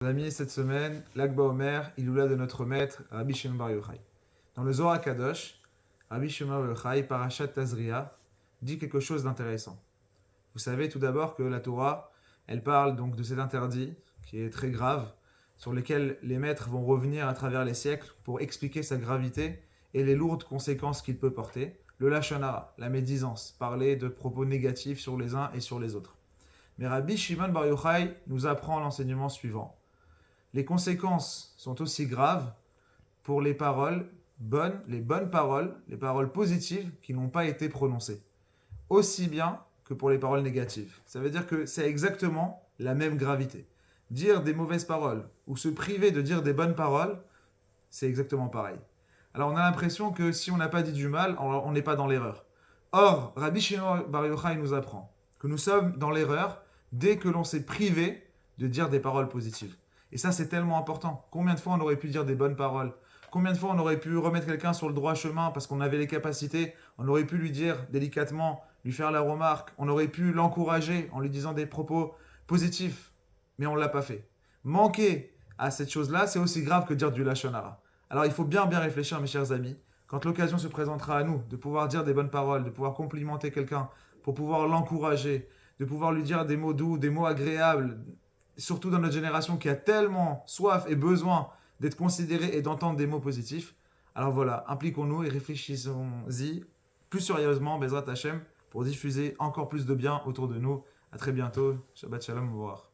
Amis, cette semaine, Lag BaOmer, Iloula de notre maître, Rabbi Shimon Bar Yochai. Dans le Zohar Kadosh, Rabbi Shimon Bar Yochai, Parashat Tazria, dit quelque chose d'intéressant. Vous savez tout d'abord que la Torah, elle parle donc de cet interdit, qui est très grave, sur lequel les maîtres vont revenir à travers les siècles pour expliquer sa gravité et les lourdes conséquences qu'il peut porter. Le Lashon Hara, la médisance, parler de propos négatifs sur les uns et sur les autres. Mais Rabbi Shimon Bar Yochai nous apprend l'enseignement suivant. Les conséquences sont aussi graves pour les paroles bonnes, les paroles positives qui n'ont pas été prononcées, aussi bien que pour les paroles négatives. Ça veut dire que c'est exactement la même gravité. Dire des mauvaises paroles ou se priver de dire des bonnes paroles, c'est exactement pareil. Alors on a l'impression que si on n'a pas dit du mal, on n'est pas dans l'erreur. Or, Rabbi Shimon Bar Yochai nous apprend que nous sommes dans l'erreur dès que l'on s'est privé de dire des paroles positives. Et ça, c'est tellement important. Combien de fois on aurait pu dire des bonnes paroles? Combien de fois on aurait pu remettre quelqu'un sur le droit chemin parce qu'on avait les capacités? On aurait pu lui dire délicatement, lui faire la remarque. On aurait pu l'encourager en lui disant des propos positifs. Mais on ne l'a pas fait. Manquer à cette chose-là, c'est aussi grave que dire du Lashon Hara. Alors il faut bien réfléchir, mes chers amis. Quand l'occasion se présentera à nous de pouvoir dire des bonnes paroles, de pouvoir complimenter quelqu'un, pour pouvoir l'encourager, de pouvoir lui dire des mots doux, des mots agréables, surtout dans notre génération qui a tellement soif et besoin d'être considérée et d'entendre des mots positifs. Alors voilà, impliquons-nous et réfléchissons-y plus sérieusement, Bezrat Hashem, pour diffuser encore plus de bien autour de nous. À très bientôt. Shabbat Shalom, au revoir.